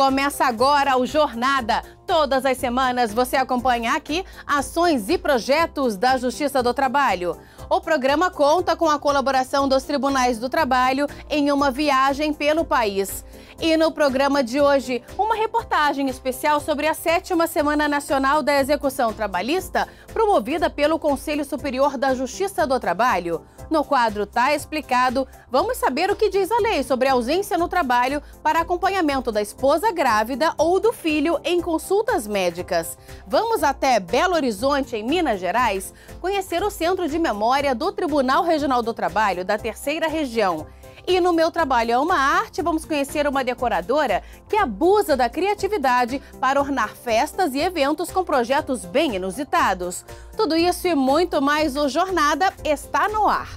Começa agora o Jornada. Todas as semanas você acompanha aqui ações e projetos da Justiça do Trabalho. O programa conta com a colaboração dos Tribunais do Trabalho em uma viagem pelo país. E no programa de hoje, uma reportagem especial sobre a 7ª Semana Nacional da Execução Trabalhista, promovida pelo Conselho Superior da Justiça do Trabalho. No quadro Tá Explicado, vamos saber o que diz a lei sobre ausência no trabalho para acompanhamento da esposa grávida ou do filho em consultas médicas. Vamos até Belo Horizonte, em Minas Gerais, conhecer o Centro de Memória do Tribunal Regional do Trabalho da 3ª Região. E no Meu Trabalho é uma Arte, vamos conhecer uma decoradora que abusa da criatividade para ornar festas e eventos com projetos bem inusitados. Tudo isso e muito mais, o Jornada está no ar.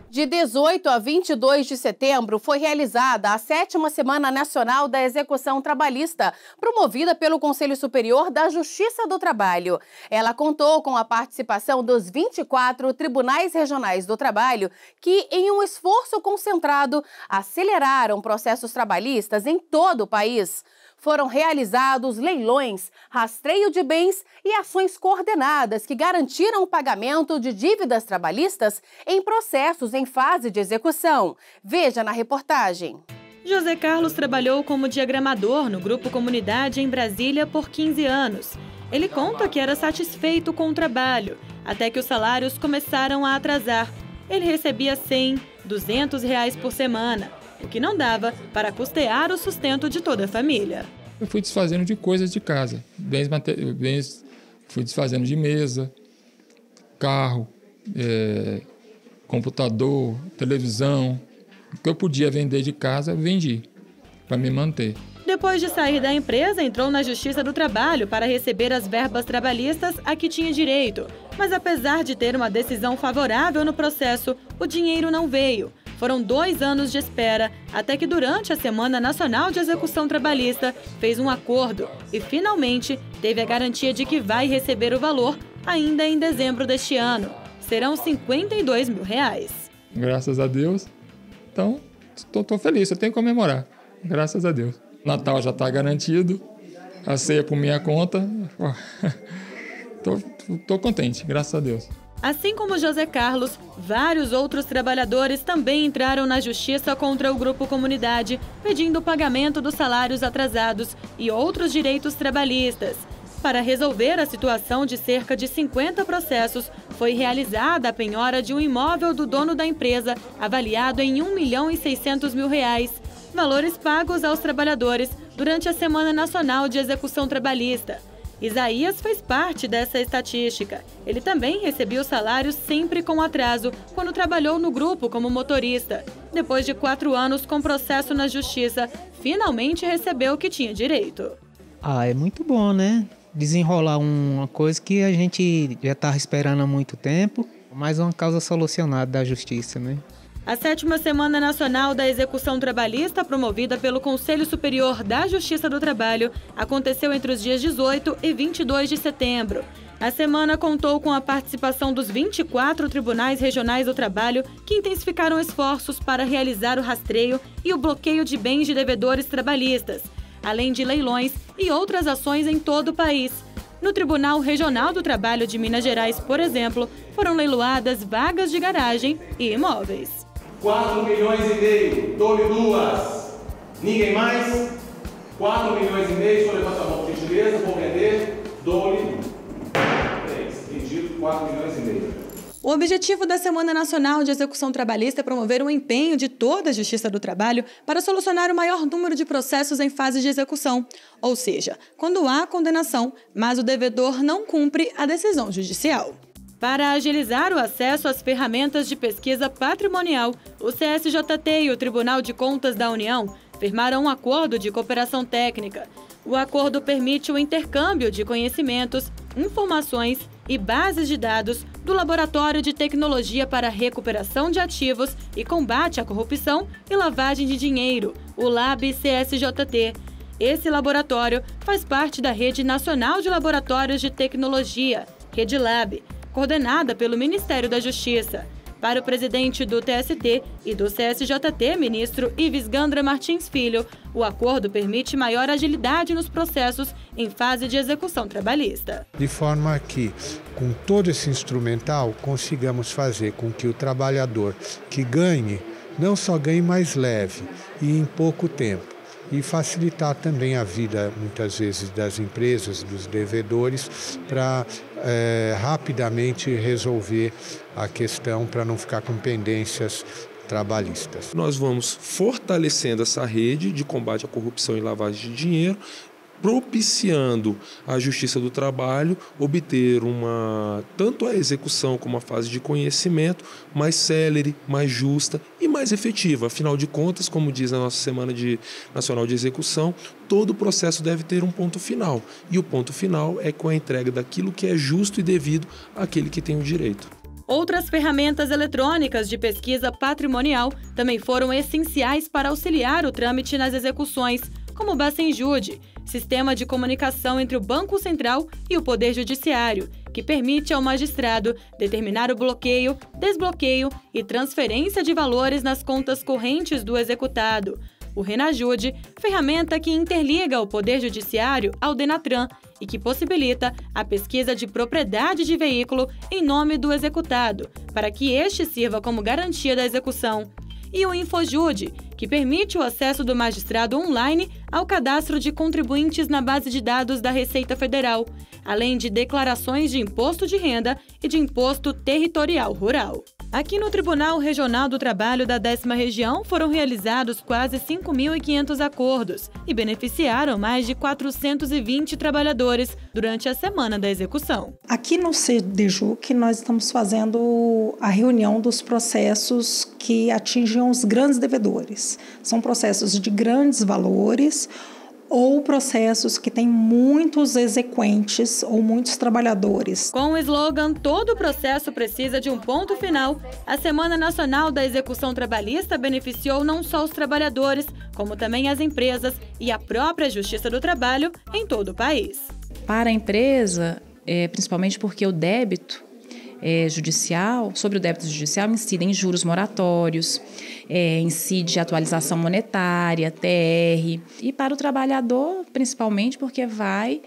De 18 a 22 de setembro foi realizada a 7ª Semana Nacional da Execução Trabalhista, promovida pelo Conselho Superior da Justiça do Trabalho. Ela contou com a participação dos 24 Tribunais Regionais do Trabalho, que, em um esforço concentrado, aceleraram processos trabalhistas em todo o país. Foram realizados leilões, rastreio de bens e ações coordenadas que garantiram o pagamento de dívidas trabalhistas em processos em fase de execução. Veja na reportagem. José Carlos trabalhou como diagramador no Grupo Comunidade em Brasília por 15 anos. Ele conta que era satisfeito com o trabalho, até que os salários começaram a atrasar. Ele recebia 100, 200 reais por semana, o que não dava para custear o sustento de toda a família. Eu fui desfazendo de coisas de casa, fui desfazendo de mesa, carro, computador, televisão. O que eu podia vender de casa, eu vendi, para me manter. Depois de sair da empresa, entrou na Justiça do Trabalho para receber as verbas trabalhistas a que tinha direito. Mas apesar de ter uma decisão favorável no processo, o dinheiro não veio. Foram 2 anos de espera, até que durante a Semana Nacional de Execução Trabalhista fez um acordo e finalmente teve a garantia de que vai receber o valor ainda em dezembro deste ano. Serão 52 mil reais. Graças a Deus. Então, estou feliz, eu tenho que comemorar. Graças a Deus. Natal já está garantido, a ceia por minha conta. Estou contente, graças a Deus. Assim como José Carlos, vários outros trabalhadores também entraram na justiça contra o Grupo Comunidade, pedindo o pagamento dos salários atrasados e outros direitos trabalhistas. Para resolver a situação de cerca de 50 processos, foi realizada a penhora de um imóvel do dono da empresa, avaliado em R$1.600.000, valores pagos aos trabalhadores durante a Semana Nacional de Execução Trabalhista. Isaías fez parte dessa estatística. Ele também recebia o salário sempre com atraso, quando trabalhou no grupo como motorista. Depois de 4 anos com processo na justiça, finalmente recebeu o que tinha direito. É muito bom, né? Desenrolar uma coisa que a gente já estava esperando há muito tempo, mais uma causa solucionada da justiça, né? A 7ª Semana Nacional da Execução Trabalhista, promovida pelo Conselho Superior da Justiça do Trabalho, aconteceu entre os dias 18 e 22 de setembro. A semana contou com a participação dos 24 Tribunais Regionais do Trabalho, que intensificaram esforços para realizar o rastreio e o bloqueio de bens de devedores trabalhistas, além de leilões e outras ações em todo o país. No Tribunal Regional do Trabalho de Minas Gerais, por exemplo, foram leiloadas vagas de garagem e imóveis. 4 milhões e meio, dou-lhe 2. Ninguém mais? 4 milhões e meio, só levanta a mão, por gentileza, vou vender, dou-lhe 3. Vendido, 4 milhões e meio. O objetivo da Semana Nacional de Execução Trabalhista é promover o empenho de toda a Justiça do Trabalho para solucionar o maior número de processos em fase de execução, ou seja, quando há condenação, mas o devedor não cumpre a decisão judicial. Para agilizar o acesso às ferramentas de pesquisa patrimonial, o CSJT e o Tribunal de Contas da União firmaram um acordo de cooperação técnica. O acordo permite o intercâmbio de conhecimentos, informações e bases de dados do Laboratório de Tecnologia para Recuperação de Ativos e Combate à Corrupção e Lavagem de Dinheiro, o LAB-CSJT. Esse laboratório faz parte da Rede Nacional de Laboratórios de Tecnologia, RedeLab, coordenada pelo Ministério da Justiça. Para o presidente do TST e do CSJT, ministro Ives Gandra Martins Filho, o acordo permite maior agilidade nos processos em fase de execução trabalhista. De forma que, com todo esse instrumental, consigamos fazer com que o trabalhador que ganhe, não só ganhe mais leve e em pouco tempo, e facilitar também a vida, muitas vezes, das empresas, dos devedores, para rapidamente resolver a questão, para não ficar com pendências trabalhistas. Nós vamos fortalecendo essa rede de combate à corrupção e lavagem de dinheiro, propiciando à Justiça do Trabalho obter tanto a execução como a fase de conhecimento mais célere, mais justa e mais efetiva. Afinal de contas, como diz a nossa Semana Nacional de Execução, todo o processo deve ter um ponto final. E o ponto final é com a entrega daquilo que é justo e devido àquele que tem o direito. Outras ferramentas eletrônicas de pesquisa patrimonial também foram essenciais para auxiliar o trâmite nas execuções, como o Bacenjude, sistema de comunicação entre o Banco Central e o Poder Judiciário, que permite ao magistrado determinar o bloqueio, desbloqueio e transferência de valores nas contas correntes do executado. O Renajude, ferramenta que interliga o Poder Judiciário ao Denatran e que possibilita a pesquisa de propriedade de veículo em nome do executado, para que este sirva como garantia da execução. E o Infojude, que permite o acesso do magistrado online ao cadastro de contribuintes na base de dados da Receita Federal, além de declarações de imposto de renda e de imposto territorial rural. Aqui no Tribunal Regional do Trabalho da 10ª Região foram realizados quase 5.500 acordos e beneficiaram mais de 420 trabalhadores durante a semana da execução. Aqui no CDJuC nós estamos fazendo a reunião dos processos que atingem os grandes devedores. São processos de grandes valores ou processos que têm muitos exequentes ou muitos trabalhadores. Com o slogan "Todo processo precisa de um ponto final", a Semana Nacional da Execução Trabalhista beneficiou não só os trabalhadores, como também as empresas e a própria Justiça do Trabalho em todo o país. Para a empresa, principalmente porque o débito judicial, sobre o débito judicial, incidem juros moratórios, incide atualização monetária, TR, e para o trabalhador, principalmente porque vai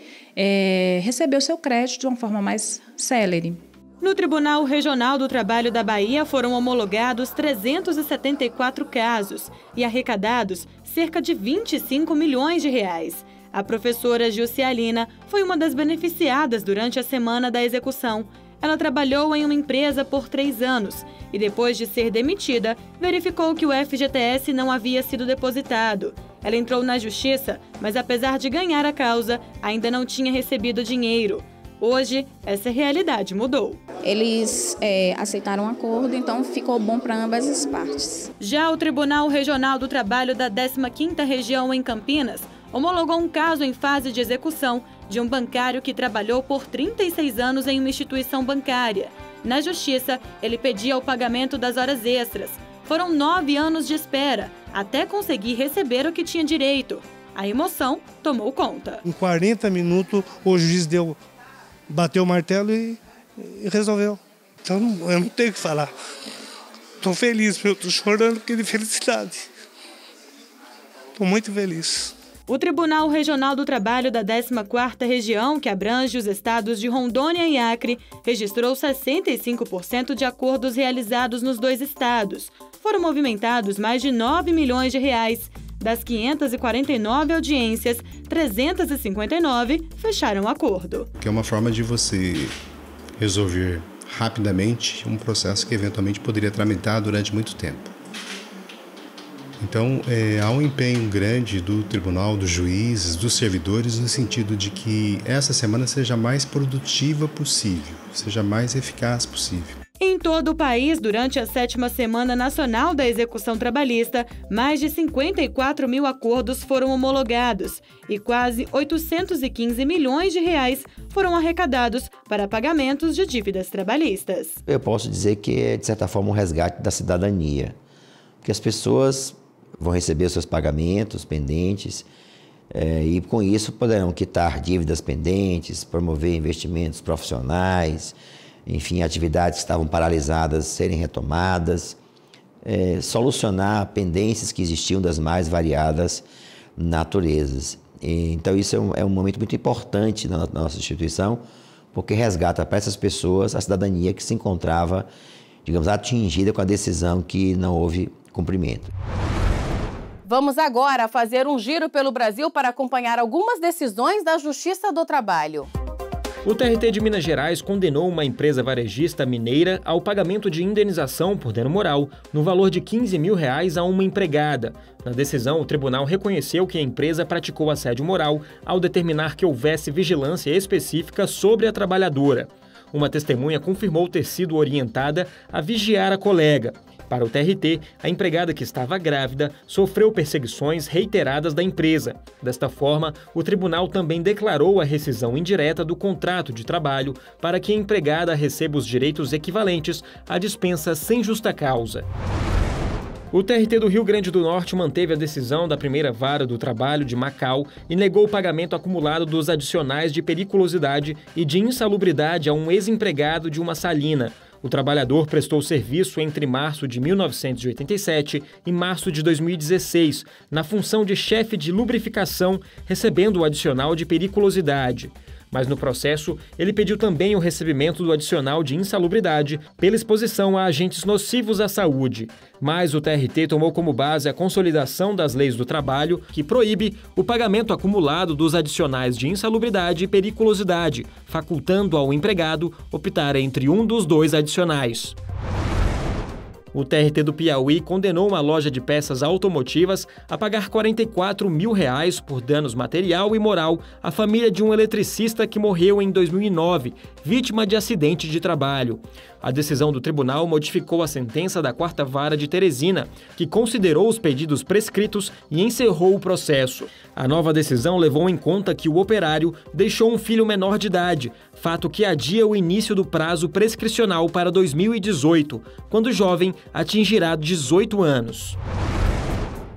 receber o seu crédito de uma forma mais célere. No Tribunal Regional do Trabalho da Bahia foram homologados 374 casos e arrecadados cerca de 25 milhões de reais. A professora Jussialina foi uma das beneficiadas durante a semana da execução. Ela trabalhou em uma empresa por 3 anos e, depois de ser demitida, verificou que o FGTS não havia sido depositado. Ela entrou na justiça, mas apesar de ganhar a causa, ainda não tinha recebido dinheiro. Hoje, essa realidade mudou. Eles aceitaram o acordo, então ficou bom para ambas as partes. Já o Tribunal Regional do Trabalho da 15ª Região em Campinas homologou um caso em fase de execução de um bancário que trabalhou por 36 anos em uma instituição bancária. Na justiça, ele pedia o pagamento das horas extras. Foram 9 anos de espera, até conseguir receber o que tinha direito. A emoção tomou conta. Em 40 minutos, o juiz bateu o martelo e resolveu. Então, eu não tenho o que falar. Estou feliz, eu estou chorando porque de felicidade. Estou muito feliz. O Tribunal Regional do Trabalho da 14ª Região, que abrange os estados de Rondônia e Acre, registrou 65% de acordos realizados nos 2 estados. Foram movimentados mais de 9 milhões de reais. Das 549 audiências, 359 fecharam acordo. Que é uma forma de você resolver rapidamente um processo que eventualmente poderia tramitar durante muito tempo. Então, há um empenho grande do tribunal, dos juízes, dos servidores, no sentido de que essa semana seja a mais produtiva possível, seja a mais eficaz possível. Em todo o país, durante a 7ª Semana Nacional da Execução Trabalhista, mais de 54 mil acordos foram homologados e quase 815 milhões de reais foram arrecadados para pagamentos de dívidas trabalhistas. Eu posso dizer que é, de certa forma, um resgate da cidadania, porque as pessoas vão receber os seus pagamentos pendentes, E com isso poderão quitar dívidas pendentes, promover investimentos profissionais, enfim, atividades que estavam paralisadas serem retomadas, solucionar pendências que existiam das mais variadas naturezas. Então isso é um momento muito importante na nossa instituição, porque resgata para essas pessoas a cidadania que se encontrava, digamos, atingida com a decisão que não houve cumprimento. Vamos agora fazer um giro pelo Brasil para acompanhar algumas decisões da Justiça do Trabalho. O TRT de Minas Gerais condenou uma empresa varejista mineira ao pagamento de indenização por dano moral no valor de R$15 mil a uma empregada. Na decisão, o tribunal reconheceu que a empresa praticou assédio moral ao determinar que houvesse vigilância específica sobre a trabalhadora. Uma testemunha confirmou ter sido orientada a vigiar a colega. Para o TRT, a empregada que estava grávida sofreu perseguições reiteradas da empresa. Desta forma, o tribunal também declarou a rescisão indireta do contrato de trabalho para que a empregada receba os direitos equivalentes à dispensa sem justa causa. O TRT do Rio Grande do Norte manteve a decisão da primeira vara do trabalho de Macau e negou o pagamento acumulado dos adicionais de periculosidade e de insalubridade a um ex-empregado de uma salina. O trabalhador prestou serviço entre março de 1987 e março de 2016, na função de chefe de lubrificação, recebendo o adicional de periculosidade. Mas no processo, ele pediu também o recebimento do adicional de insalubridade pela exposição a agentes nocivos à saúde. Mas o TRT tomou como base a consolidação das leis do trabalho, que proíbe o pagamento acumulado dos adicionais de insalubridade e periculosidade, facultando ao empregado optar entre um dos dois adicionais. O TRT do Piauí condenou uma loja de peças automotivas a pagar R$44 mil por danos material e moral à família de um eletricista que morreu em 2009, vítima de acidente de trabalho. A decisão do tribunal modificou a sentença da 4ª Vara de Teresina, que considerou os pedidos prescritos e encerrou o processo. A nova decisão levou em conta que o operário deixou um filho menor de idade, fato que adia o início do prazo prescricional para 2018, quando o jovem atingirá 18 anos.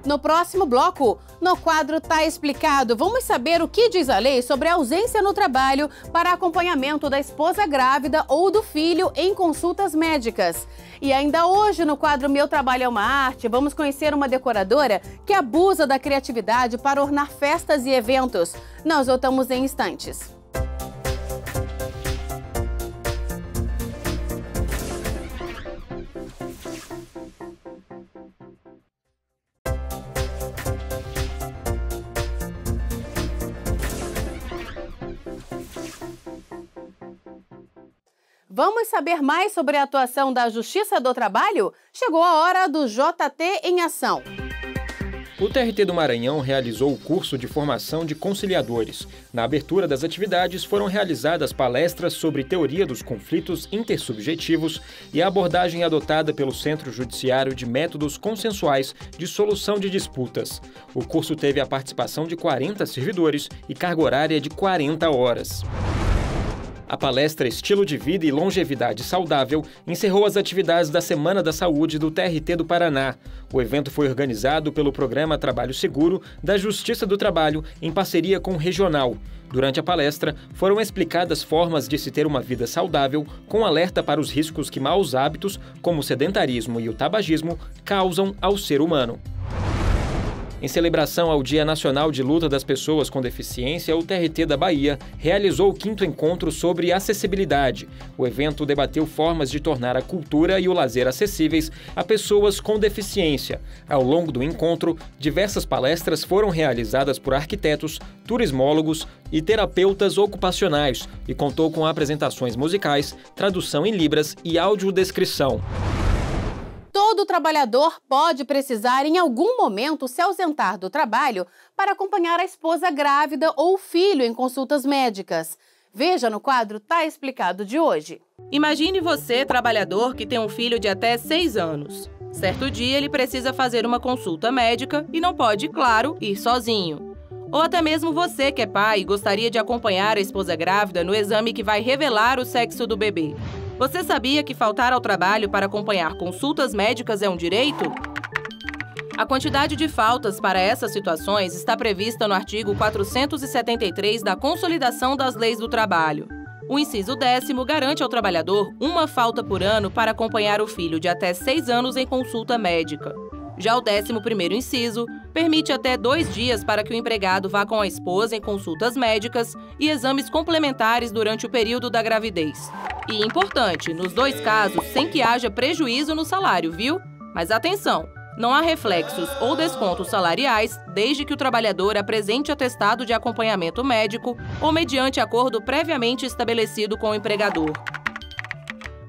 No próximo bloco, no quadro Tá Explicado, vamos saber o que diz a lei sobre a ausência no trabalho para acompanhamento da esposa grávida ou do filho em consultas médicas. E ainda hoje, no quadro Meu Trabalho é uma Arte, vamos conhecer uma decoradora que abusa da criatividade para ornar festas e eventos. Nós voltamos em instantes. Vamos saber mais sobre a atuação da Justiça do Trabalho? Chegou a hora do JT em Ação. O TRT do Maranhão realizou o curso de formação de conciliadores. Na abertura das atividades foram realizadas palestras sobre teoria dos conflitos intersubjetivos e a abordagem adotada pelo Centro Judiciário de métodos consensuais de solução de disputas. O curso teve a participação de 40 servidores e carga horária de 40 horas. A palestra Estilo de Vida e Longevidade Saudável encerrou as atividades da Semana da Saúde do TRT do Paraná. O evento foi organizado pelo Programa Trabalho Seguro da Justiça do Trabalho em parceria com o Regional. Durante a palestra, foram explicadas formas de se ter uma vida saudável, com alerta para os riscos que maus hábitos, como o sedentarismo e o tabagismo, causam ao ser humano. Em celebração ao Dia Nacional de Luta das Pessoas com Deficiência, o TRT da Bahia realizou o 5º encontro sobre acessibilidade. O evento debateu formas de tornar a cultura e o lazer acessíveis a pessoas com deficiência. Ao longo do encontro, diversas palestras foram realizadas por arquitetos, turismólogos e terapeutas ocupacionais e contou com apresentações musicais, tradução em libras e audiodescrição. Todo trabalhador pode precisar, em algum momento, se ausentar do trabalho para acompanhar a esposa grávida ou o filho em consultas médicas. Veja no quadro Tá Explicado de hoje. Imagine você, trabalhador, que tem um filho de até 6 anos. Certo dia, ele precisa fazer uma consulta médica e não pode, claro, ir sozinho. Ou até mesmo você, que é pai e gostaria de acompanhar a esposa grávida no exame que vai revelar o sexo do bebê. Você sabia que faltar ao trabalho para acompanhar consultas médicas é um direito? A quantidade de faltas para essas situações está prevista no artigo 473 da Consolidação das Leis do Trabalho. O inciso 10º garante ao trabalhador uma falta por ano para acompanhar o filho de até 6 anos em consulta médica. Já o 11º inciso permite até 2 dias para que o empregado vá com a esposa em consultas médicas e exames complementares durante o período da gravidez. E importante, nos 2 casos, sem que haja prejuízo no salário, viu? Mas atenção! Não há reflexos ou descontos salariais desde que o trabalhador apresente atestado de acompanhamento médico ou mediante acordo previamente estabelecido com o empregador.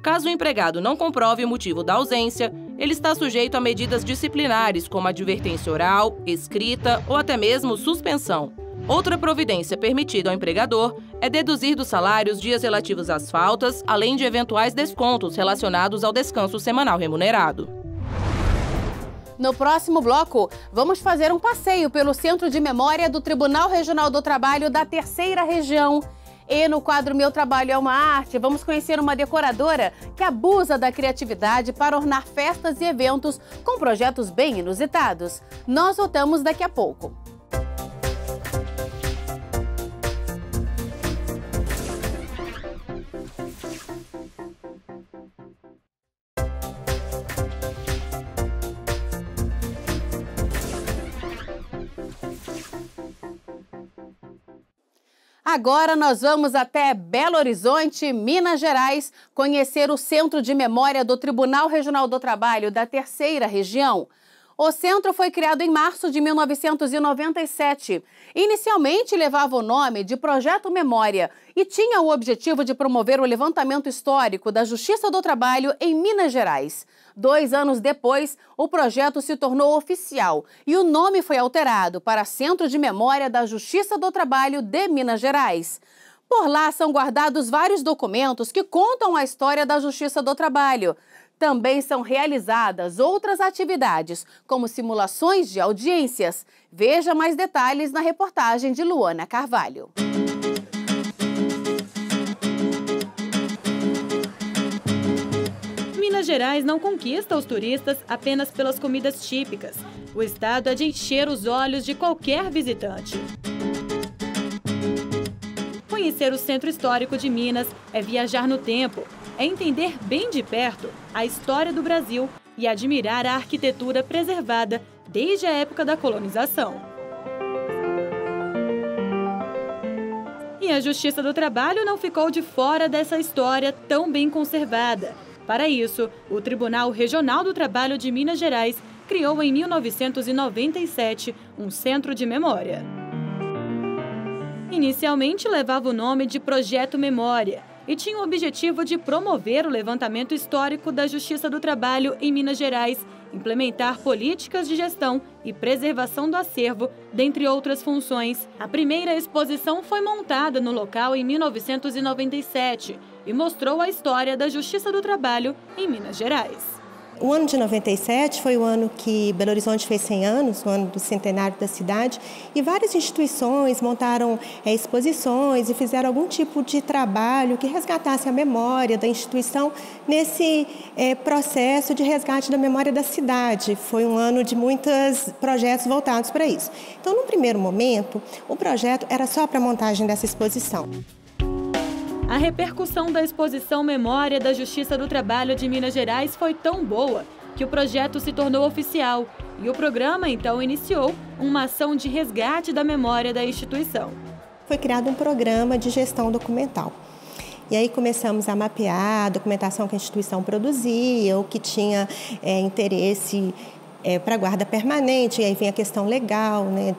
Caso o empregado não comprove o motivo da ausência, ele está sujeito a medidas disciplinares, como advertência oral, escrita ou até mesmo suspensão. Outra providência permitida ao empregador é deduzir do salário os dias relativos às faltas, além de eventuais descontos relacionados ao descanso semanal remunerado. No próximo bloco, vamos fazer um passeio pelo Centro de Memória do Tribunal Regional do Trabalho da Terceira Região. E no quadro Meu Trabalho é uma Arte, vamos conhecer uma decoradora que abusa da criatividade para ornar festas e eventos com projetos bem inusitados. Nós voltamos daqui a pouco. Agora nós vamos até Belo Horizonte, Minas Gerais, conhecer o Centro de Memória do Tribunal Regional do Trabalho da Terceira Região. O centro foi criado em março de 1997. Inicialmente levava o nome de Projeto Memória e tinha o objetivo de promover o levantamento histórico da Justiça do Trabalho em Minas Gerais. 2 anos depois, o projeto se tornou oficial e o nome foi alterado para Centro de Memória da Justiça do Trabalho de Minas Gerais. Por lá são guardados vários documentos que contam a história da Justiça do Trabalho. Também são realizadas outras atividades, como simulações de audiências. Veja mais detalhes na reportagem de Luana Carvalho. Minas Gerais não conquista os turistas apenas pelas comidas típicas. O estado é de encher os olhos de qualquer visitante. Conhecer o Centro Histórico de Minas é viajar no tempo, é entender bem de perto a história do Brasil e admirar a arquitetura preservada desde a época da colonização. E a Justiça do Trabalho não ficou de fora dessa história tão bem conservada. Para isso, o Tribunal Regional do Trabalho de Minas Gerais criou em 1997 um centro de memória. Inicialmente levava o nome de Projeto Memória e tinha o objetivo de promover o levantamento histórico da Justiça do Trabalho em Minas Gerais, implementar políticas de gestão e preservação do acervo, dentre outras funções. A primeira exposição foi montada no local em 1997 e mostrou a história da Justiça do Trabalho em Minas Gerais. O ano de 97 foi o ano que Belo Horizonte fez 100 anos, o ano do centenário da cidade, e várias instituições montaram exposições e fizeram algum tipo de trabalho que resgatasse a memória da instituição nesse processo de resgate da memória da cidade. Foi um ano de muitos projetos voltados para isso. Então, no primeiro momento, o projeto era só para a montagem dessa exposição. A repercussão da exposição Memória da Justiça do Trabalho de Minas Gerais foi tão boa que o projeto se tornou oficial e o programa, então, iniciou uma ação de resgate da memória da instituição. Foi criado um programa de gestão documental. E aí começamos a mapear a documentação que a instituição produzia, o que tinha interesse para guarda permanente, e aí vem a questão legal, né,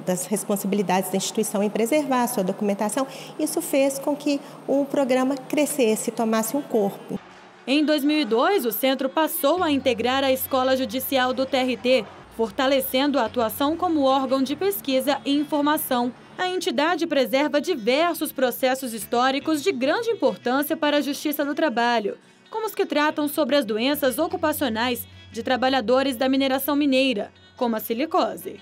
das responsabilidades da instituição em preservar a sua documentação. Isso fez com que o programa crescesse, tomasse um corpo. Em 2002, o centro passou a integrar a Escola Judicial do TRT, fortalecendo a atuação como órgão de pesquisa e informação. A entidade preserva diversos processos históricos de grande importância para a Justiça do Trabalho, como os que tratam sobre as doenças ocupacionais de trabalhadores da mineração mineira, como a silicose.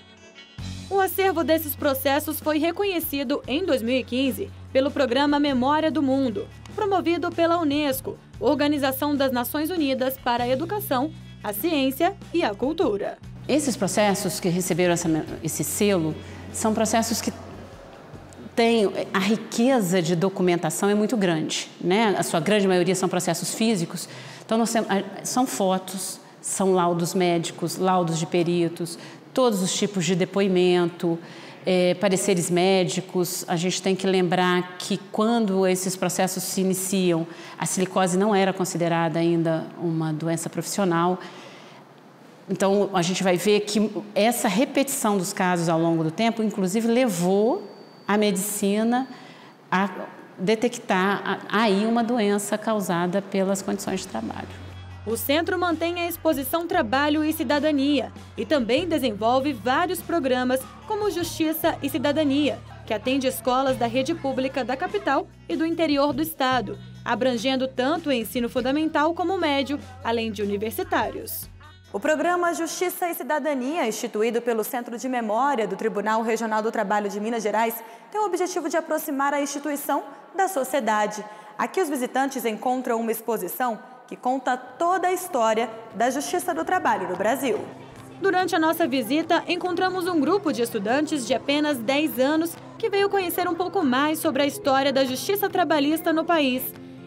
O acervo desses processos foi reconhecido em 2015 pelo Programa Memória do Mundo, promovido pela Unesco, Organização das Nações Unidas para a Educação, a Ciência e a Cultura. Esses processos que receberam esse selo são processos que têm a riqueza de documentação é muito grande, né? A sua grande maioria são processos físicos, então são fotos, são laudos médicos, laudos de peritos, todos os tipos de depoimento, pareceres médicos. A gente tem que lembrar que quando esses processos se iniciam, a silicose não era considerada ainda uma doença profissional. Então, a gente vai ver que essa repetição dos casos ao longo do tempo, inclusive, levou a medicina a detectar aí uma doença causada pelas condições de trabalho. O centro mantém a exposição Trabalho e Cidadania e também desenvolve vários programas como Justiça e Cidadania, que atende escolas da rede pública da capital e do interior do estado, abrangendo tanto o ensino fundamental como médio, além de universitários. O programa Justiça e Cidadania, instituído pelo Centro de Memória do Tribunal Regional do Trabalho de Minas Gerais, tem o objetivo de aproximar a instituição da sociedade. Aqui os visitantes encontram uma exposição que conta toda a história da Justiça do Trabalho no Brasil. Durante a nossa visita, encontramos um grupo de estudantes de apenas 10 anos que veio conhecer um pouco mais sobre a história da justiça trabalhista no país.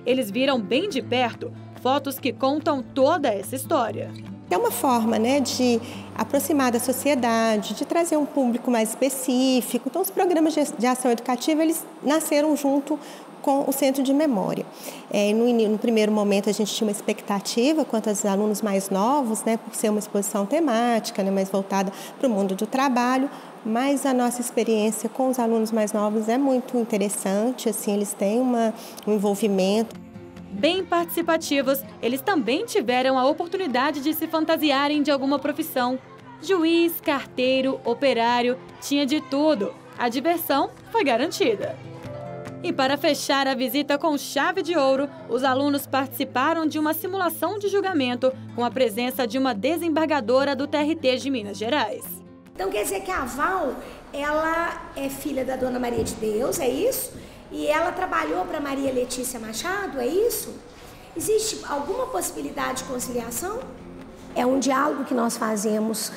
Eles viram bem de perto fotos que contam toda essa história. É uma forma, né, de aproximar da sociedade, de trazer um público mais específico. Então, os programas de ação educativa, eles nasceram junto com o Centro de Memória. No primeiro momento, a gente tinha uma expectativa quanto aos alunos mais novos, né, por ser uma exposição temática, né, mais voltada para o mundo do trabalho, mas a nossa experiência com os alunos mais novos é muito interessante, assim, eles têm um envolvimento. Bem participativos, eles também tiveram a oportunidade de se fantasiarem de alguma profissão. Juiz, carteiro, operário, tinha de tudo. A diversão foi garantida. E para fechar a visita com chave de ouro, os alunos participaram de uma simulação de julgamento com a presença de uma desembargadora do TRT de Minas Gerais. Então quer dizer que a Val, ela é filha da Dona Maria de Deus, é isso? E ela trabalhou para Maria Letícia Machado, é isso? Existe alguma possibilidade de conciliação? É um diálogo que nós fazemos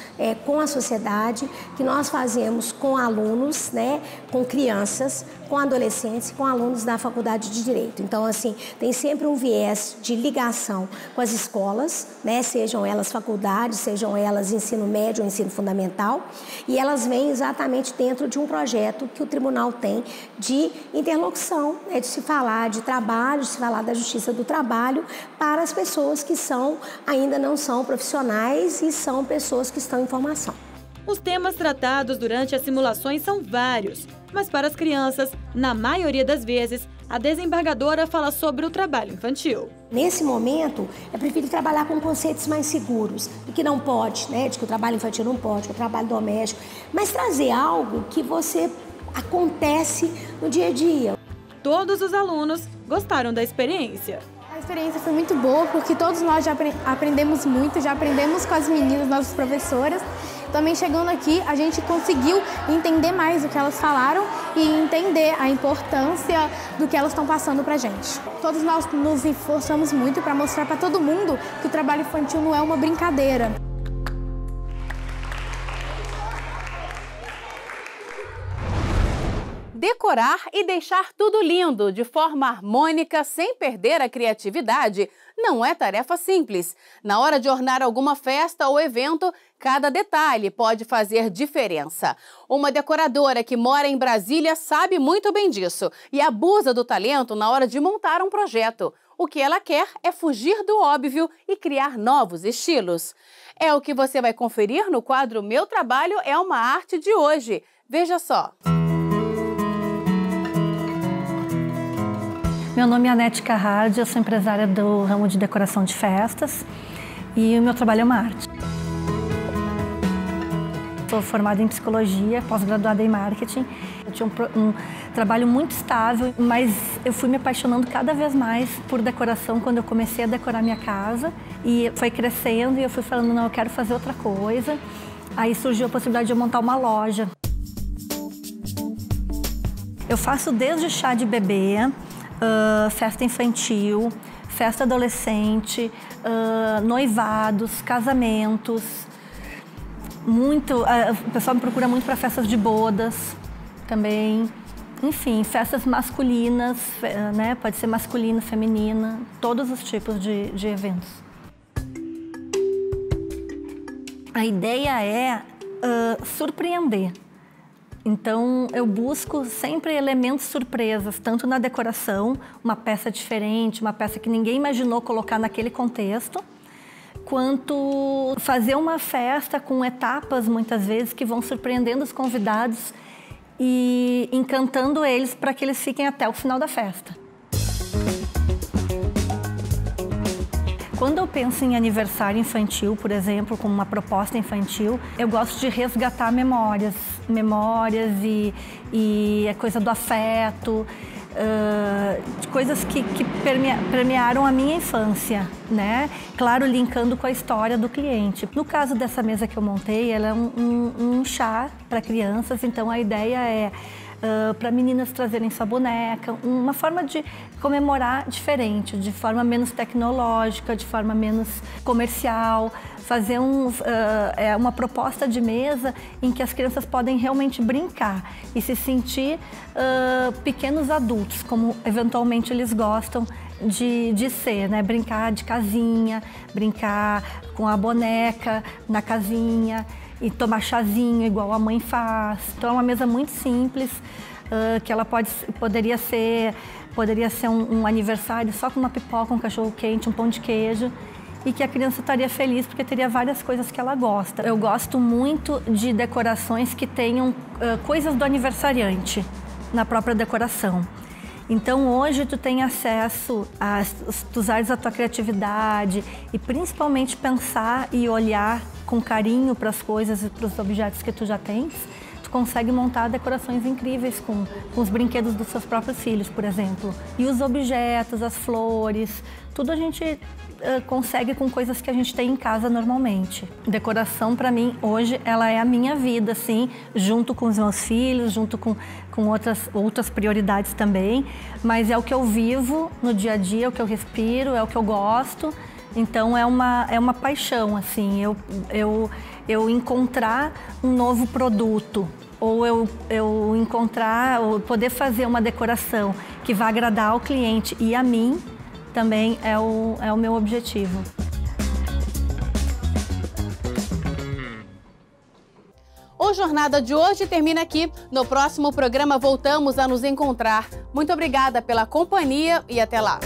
com a sociedade, que nós fazemos com alunos, né, com crianças, com adolescentes e com alunos da Faculdade de Direito. Então, assim, tem sempre um viés de ligação com as escolas, né, sejam elas faculdades, sejam elas ensino médio ou ensino fundamental, e elas vêm exatamente dentro de um projeto que o tribunal tem de interlocução, né, de se falar de trabalho, de se falar da justiça do trabalho para as pessoas que ainda não são profissionais e são pessoas que estão em formação. Os temas tratados durante as simulações são vários, mas para as crianças, na maioria das vezes, a desembargadora fala sobre o trabalho infantil. Nesse momento, é preferível trabalhar com conceitos mais seguros, do que não pode, né? De que o trabalho infantil não pode, que o trabalho doméstico, mas trazer algo que acontece no dia a dia. Todos os alunos gostaram da experiência. A experiência foi muito boa, porque todos nós já aprendemos muito, já aprendemos com as meninas, nossas professoras. Também chegando aqui, a gente conseguiu entender mais o que elas falaram e entender a importância do que elas estão passando pra gente. Todos nós nos esforçamos muito para mostrar para todo mundo que o trabalho infantil não é uma brincadeira. Decorar e deixar tudo lindo, de forma harmônica, sem perder a criatividade, não é tarefa simples. Na hora de ornar alguma festa ou evento, cada detalhe pode fazer diferença. Uma decoradora que mora em Brasília sabe muito bem disso e abusa do talento na hora de montar um projeto. O que ela quer é fugir do óbvio e criar novos estilos. É o que você vai conferir no quadro Meu Trabalho é uma Arte de hoje. Veja só. Meu nome é Anete Carradi, eu sou empresária do ramo de decoração de festas e o meu trabalho é uma arte. Sou formada em psicologia, pós-graduada em marketing. Eu tinha um trabalho muito estável, mas eu fui me apaixonando cada vez mais por decoração quando eu comecei a decorar minha casa. E foi crescendo e eu fui falando, não, eu quero fazer outra coisa. Aí surgiu a possibilidade de eu montar uma loja. Eu faço desde chá de bebê, festa infantil, festa adolescente, noivados, casamentos. O pessoal me procura muito para festas de bodas também. Enfim, festas masculinas, né? Pode ser masculina, feminina, todos os tipos de eventos. A ideia é surpreender. Então, eu busco sempre elementos surpresas, tanto na decoração, uma peça diferente, uma peça que ninguém imaginou colocar naquele contexto, quanto fazer uma festa com etapas, muitas vezes, que vão surpreendendo os convidados e encantando eles para que eles fiquem até o final da festa. Quando eu penso em aniversário infantil, por exemplo, como uma proposta infantil, eu gosto de resgatar memórias e a coisa do afeto, coisas que permearam a minha infância, né? Claro, linkando com a história do cliente. No caso dessa mesa que eu montei, ela é um chá para crianças, então a ideia é para meninas trazerem sua boneca, uma forma de comemorar diferente, de forma menos tecnológica, de forma menos comercial, fazer uma proposta de mesa em que as crianças podem realmente brincar e se sentir pequenos adultos, como eventualmente eles gostam de ser, né? Brincar de casinha, brincar com a boneca na casinha e tomar chazinho igual a mãe faz. Então é uma mesa muito simples, que ela poderia ser um aniversário só com uma pipoca, um cachorro quente, um pão de queijo, e que a criança estaria feliz porque teria várias coisas que ela gosta. Eu gosto muito de decorações que tenham coisas do aniversariante na própria decoração. Então hoje tu tem acesso tu usares a tua criatividade e principalmente pensar e olhar com carinho para as coisas e para os objetos que tu já tens, tu consegue montar decorações incríveis com os brinquedos dos seus próprios filhos, por exemplo. E os objetos, as flores, tudo a gente consegue com coisas que a gente tem em casa normalmente. Decoração, para mim, hoje, ela é a minha vida, assim, junto com os meus filhos, junto com outras prioridades também, mas é o que eu vivo no dia a dia, é o que eu respiro, é o que eu gosto. Então é uma paixão, assim, eu encontrar um novo produto, ou eu encontrar, ou poder fazer uma decoração que vá agradar ao cliente e a mim, também é o meu objetivo. O Jornada de hoje termina aqui. No próximo programa voltamos a nos encontrar. Muito obrigada pela companhia e até lá.